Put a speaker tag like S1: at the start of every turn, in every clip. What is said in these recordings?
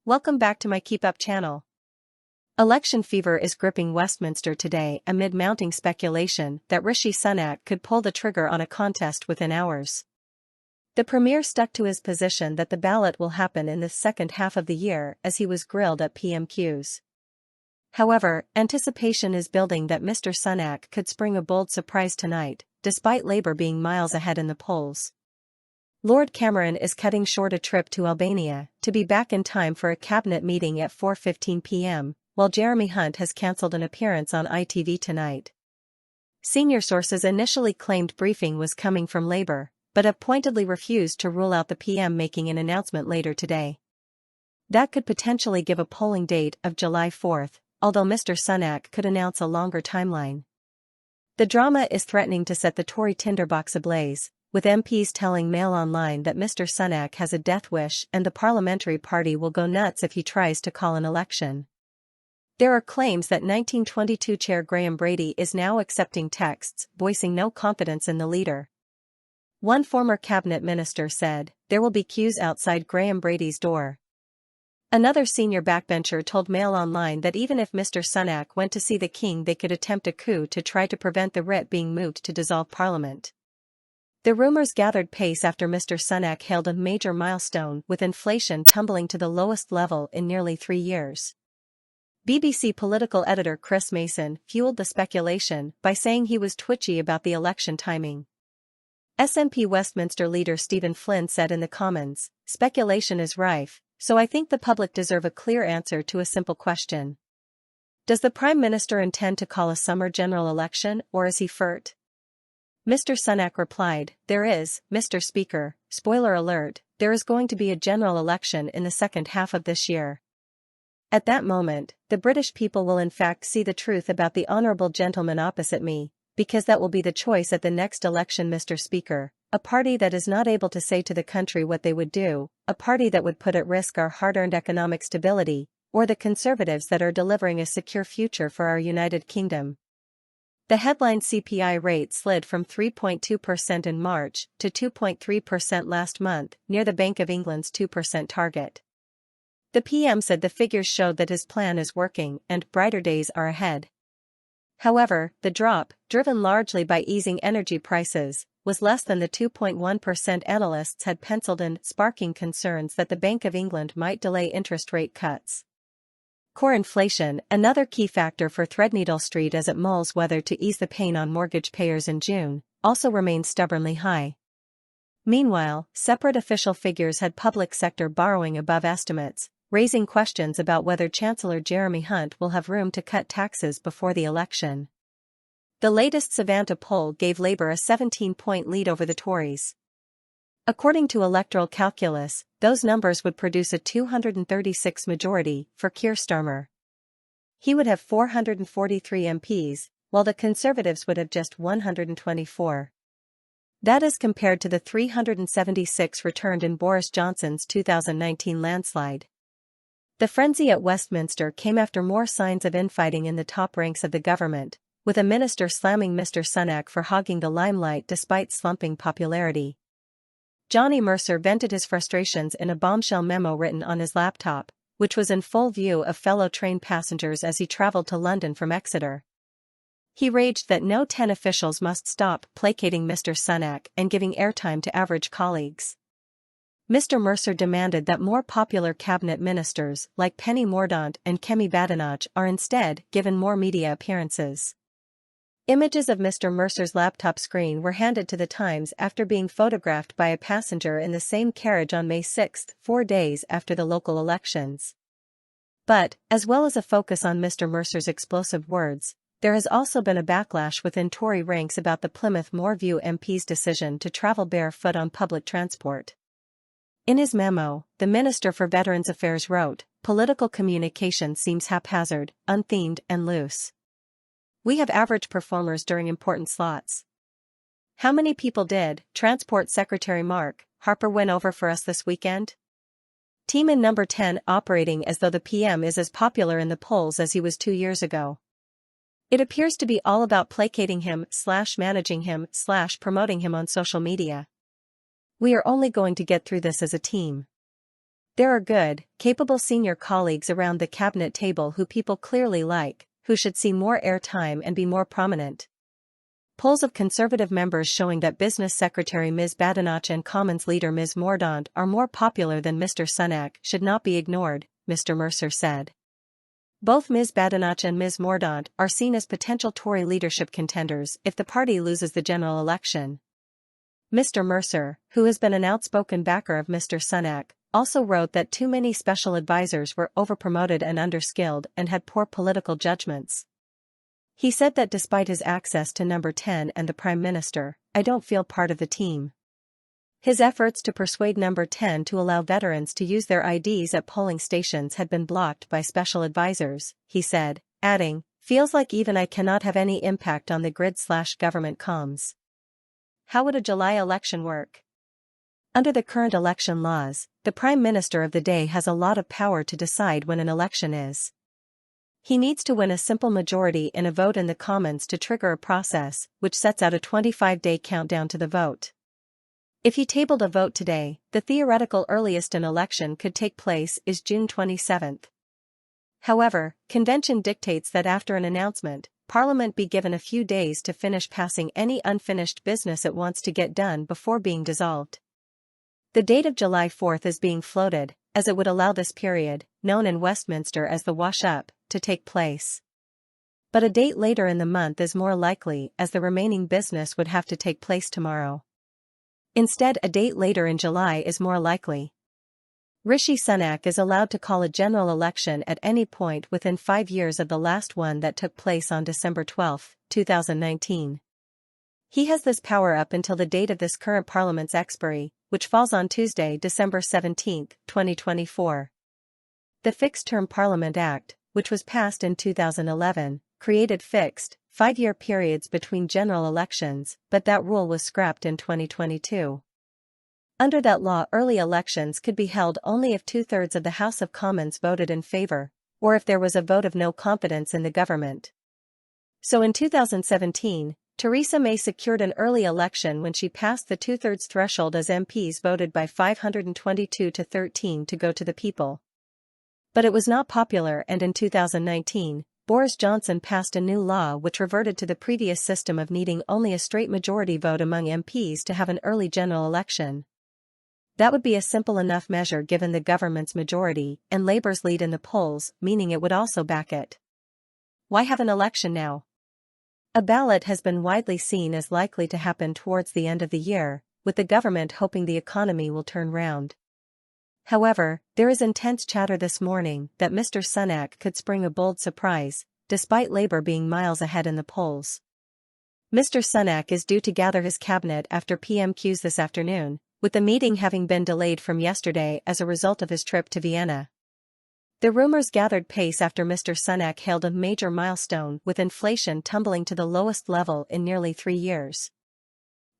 S1: Welcome back to my KEEPUP channel. Election fever is gripping Westminster today amid mounting speculation that Rishi Sunak could pull the trigger on a contest within hours. The Premier stuck to his position that the ballot will happen in the second half of the year as he was grilled at PMQs. However, anticipation is building that Mr. Sunak could spring a bold surprise tonight, despite Labour being miles ahead in the polls. Lord Cameron is cutting short a trip to Albania to be back in time for a cabinet meeting at 4:15 p.m., while Jeremy Hunt has cancelled an appearance on ITV tonight. Senior sources initially claimed briefing was coming from Labour, but have pointedly refused to rule out the PM making an announcement later today. That could potentially give a polling date of July 4th, although Mr. Sunak could announce a longer timeline. The drama is threatening to set the Tory tinderbox ablaze, with MPs telling Mail Online that Mr. Sunak has a death wish and the parliamentary party will go nuts if he tries to call an election. There are claims that 1922 Chair Graham Brady is now accepting texts voicing no confidence in the leader. One former cabinet minister said, "There will be queues outside Graham Brady's door." Another senior backbencher told Mail Online that even if Mr. Sunak went to see the King, they could attempt a coup to try to prevent the writ being moved to dissolve Parliament. The rumours gathered pace after Mr. Sunak hailed a major milestone, with inflation tumbling to the lowest level in nearly 3 years. BBC political editor Chris Mason fueled the speculation by saying he was twitchy about the election timing. SNP Westminster leader Stephen Flynn said in the Commons, "Speculation is rife, so I think the public deserve a clear answer to a simple question. Does the Prime Minister intend to call a summer general election, or is he furt?" Mr. Sunak replied, "There is, Mr. Speaker, spoiler alert, there is going to be a general election in the second half of this year. At that moment, the British people will in fact see the truth about the honourable gentleman opposite me, because that will be the choice at the next election, Mr. Speaker, a party that is not able to say to the country what they would do, a party that would put at risk our hard-earned economic stability, or the Conservatives that are delivering a secure future for our United Kingdom." The headline CPI rate slid from 3.2% in March to 2.3% last month, near the Bank of England's 2% target. The PM said the figures showed that his plan is working and brighter days are ahead. However, the drop, driven largely by easing energy prices, was less than the 2.1% analysts had penciled in, sparking concerns that the Bank of England might delay interest rate cuts. Core inflation, another key factor for Threadneedle Street as it mulls whether to ease the pain on mortgage payers in June, also remains stubbornly high. Meanwhile, separate official figures had public sector borrowing above estimates, raising questions about whether Chancellor Jeremy Hunt will have room to cut taxes before the election. The latest Savanta poll gave Labour a 17-point lead over the Tories. According to electoral calculus, those numbers would produce a 236 majority for Keir Starmer. He would have 443 MPs, while the Conservatives would have just 124. That is compared to the 376 returned in Boris Johnson's 2019 landslide. The frenzy at Westminster came after more signs of infighting in the top ranks of the government, with a minister slamming Mr. Sunak for hogging the limelight despite slumping popularity. Johnny Mercer vented his frustrations in a bombshell memo written on his laptop, which was in full view of fellow train passengers as he travelled to London from Exeter. He raged that no 10 officials must stop placating Mr. Sunak and giving airtime to average colleagues. Mr. Mercer demanded that more popular cabinet ministers like Penny Mordaunt and Kemi Badenoch are instead given more media appearances. Images of Mr. Mercer's laptop screen were handed to the Times after being photographed by a passenger in the same carriage on May 6, 4 days after the local elections. But, as well as a focus on Mr. Mercer's explosive words, there has also been a backlash within Tory ranks about the Plymouth Moorview MP's decision to travel barefoot on public transport. In his memo, the Minister for Veterans Affairs wrote, "Political communication seems haphazard, unthemed and loose. We have average performers during important slots. How many people did Transport Secretary Mark Harper win over for us this weekend? Team in number 10 operating as though the PM is as popular in the polls as he was 2 years ago. It appears to be all about placating him / managing him / promoting him on social media. We are only going to get through this as a team." There are good, capable senior colleagues around the cabinet table who people clearly like, who should see more airtime and be more prominent. Polls of Conservative members showing that Business Secretary Ms. Badenoch and Commons leader Ms. Mordaunt are more popular than Mr. Sunak should not be ignored, Mr. Mercer said. Both Ms. Badenoch and Ms. Mordaunt are seen as potential Tory leadership contenders if the party loses the general election. Mr. Mercer, who has been an outspoken backer of Mr. Sunak, also wrote that too many special advisors were overpromoted and underskilled and had poor political judgments. He said that despite his access to number 10 and the Prime Minister, I don't feel part of the team. His efforts to persuade number 10 to allow veterans to use their IDs at polling stations had been blocked by special advisors, he said, adding, feels like even I cannot have any impact on the grid/government comms. How would a July election work? Under the current election laws, the Prime Minister of the day has a lot of power to decide when an election is. He needs to win a simple majority in a vote in the Commons to trigger a process which sets out a 25-day countdown to the vote. If he tabled a vote today, the theoretical earliest an election could take place is June 27th. However, convention dictates that after an announcement, Parliament be given a few days to finish passing any unfinished business it wants to get done before being dissolved. The date of July 4th is being floated, as it would allow this period, known in Westminster as the wash-up, to take place. But a date later in the month is more likely as the remaining business would have to take place tomorrow. Instead, a date later in July is more likely. Rishi Sunak is allowed to call a general election at any point within 5 years of the last one that took place on December 12, 2019. He has this power up until the date of this current Parliament's expiry, which falls on Tuesday, December 17, 2024. The Fixed-Term Parliament Act, which was passed in 2011, created fixed, 5-year periods between general elections, but that rule was scrapped in 2022. Under that law, early elections could be held only if 2/3 of the House of Commons voted in favor, or if there was a vote of no confidence in the government. So in 2017, Theresa May secured an early election when she passed the 2/3 threshold as MPs voted by 522 to 13 to go to the people. But it was not popular, and in 2019, Boris Johnson passed a new law which reverted to the previous system of needing only a straight majority vote among MPs to have an early general election. That would be a simple enough measure given the government's majority and Labour's lead in the polls, meaning it would also back it. Why have an election now? A ballot has been widely seen as likely to happen towards the end of the year, with the government hoping the economy will turn round. However, there is intense chatter this morning that Mr. Sunak could spring a bold surprise, despite Labour being miles ahead in the polls. Mr. Sunak is due to gather his cabinet after PMQs this afternoon, with the meeting having been delayed from yesterday as a result of his trip to Vienna. The rumours gathered pace after Mr. Sunak hailed a major milestone with inflation tumbling to the lowest level in nearly 3 years.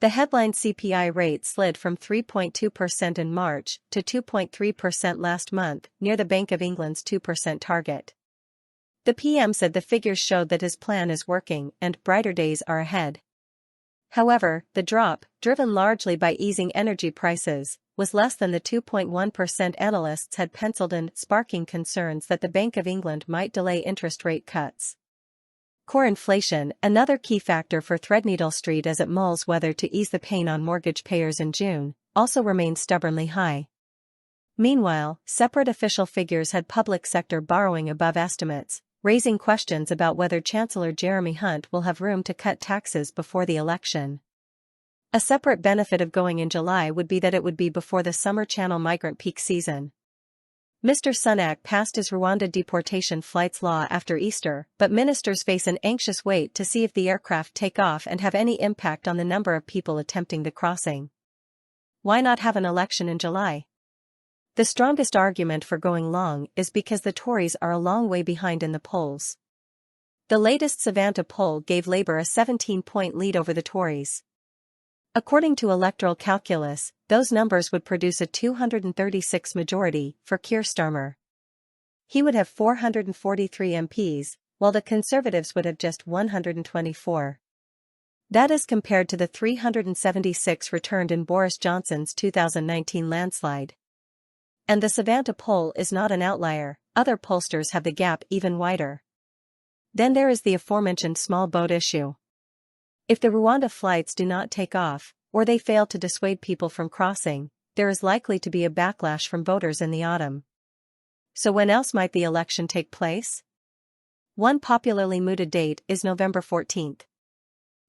S1: The headline CPI rate slid from 3.2% in March to 2.3% last month, near the Bank of England's 2% target. The PM said the figures showed that his plan is working and brighter days are ahead. However, the drop, driven largely by easing energy prices, was less than the 2.1% analysts had penciled in, sparking concerns that the Bank of England might delay interest rate cuts. Core inflation, another key factor for Threadneedle Street as it mulls whether to ease the pain on mortgage payers in June, also remains stubbornly high. Meanwhile, separate official figures had public sector borrowing above estimates, raising questions about whether Chancellor Jeremy Hunt will have room to cut taxes before the election. A separate benefit of going in July would be that it would be before the summer Channel migrant peak season. Mr. Sunak passed his Rwanda deportation flights law after Easter, but ministers face an anxious wait to see if the aircraft take off and have any impact on the number of people attempting the crossing. Why not have an election in July? The strongest argument for going long is because the Tories are a long way behind in the polls. The latest Savanta poll gave Labour a 17-point lead over the Tories. According to electoral calculus, those numbers would produce a 236 majority for Keir Starmer. He would have 443 MPs, while the Conservatives would have just 124. That is compared to the 376 returned in Boris Johnson's 2019 landslide. And the Savanta poll is not an outlier, other pollsters have the gap even wider. Then there is the aforementioned small boat issue. If the Rwanda flights do not take off, or they fail to dissuade people from crossing, there is likely to be a backlash from voters in the autumn. So when else might the election take place? One popularly mooted date is November 14th.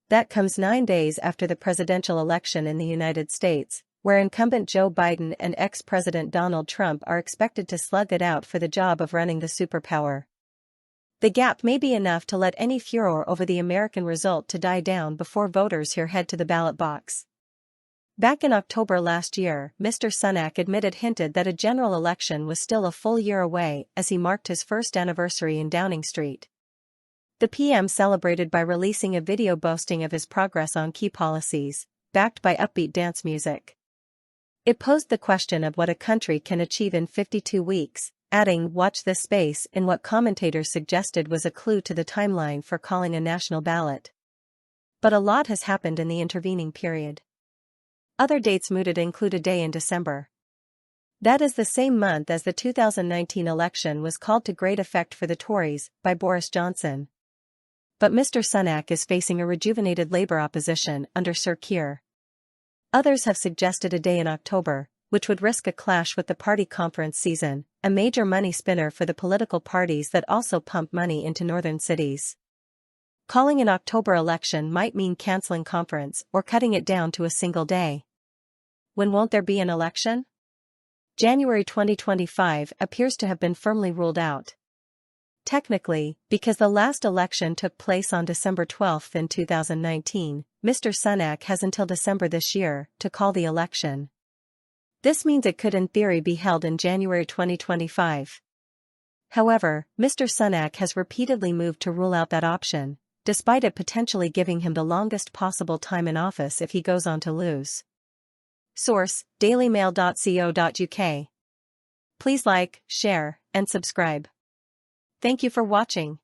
S1: That comes 9 days after the presidential election in the United States, where incumbent Joe Biden and ex-President Donald Trump are expected to slug it out for the job of running the superpower. The gap may be enough to let any furor over the American result to die down before voters here head to the ballot box. Back in October last year, Mr. Sunak hinted that a general election was still a full year away as he marked his first anniversary in Downing Street. The PM celebrated by releasing a video boasting of his progress on key policies, backed by upbeat dance music. It posed the question of what a country can achieve in 52 weeks, adding "watch this space" in what commentators suggested was a clue to the timeline for calling a national ballot. But a lot has happened in the intervening period. Other dates mooted include a day in December. That is the same month as the 2019 election was called to great effect for the Tories by Boris Johnson. But Mr. Sunak is facing a rejuvenated Labour opposition under Sir Keir. Others have suggested a day in October, which would risk a clash with the party conference season, a major money spinner for the political parties that also pump money into northern cities. Calling an October election might mean cancelling conference or cutting it down to a single day. When won't there be an election? January 2025 appears to have been firmly ruled out. Technically, because the last election took place on December 12 in 2019, Mr. Sunak has until December this year to call the election. This means it could in theory be held in January 2025. However, Mr. Sunak has repeatedly moved to rule out that option, despite it potentially giving him the longest possible time in office if he goes on to lose. Source: dailymail.co.uk. Please like, share, and subscribe. Thank you for watching.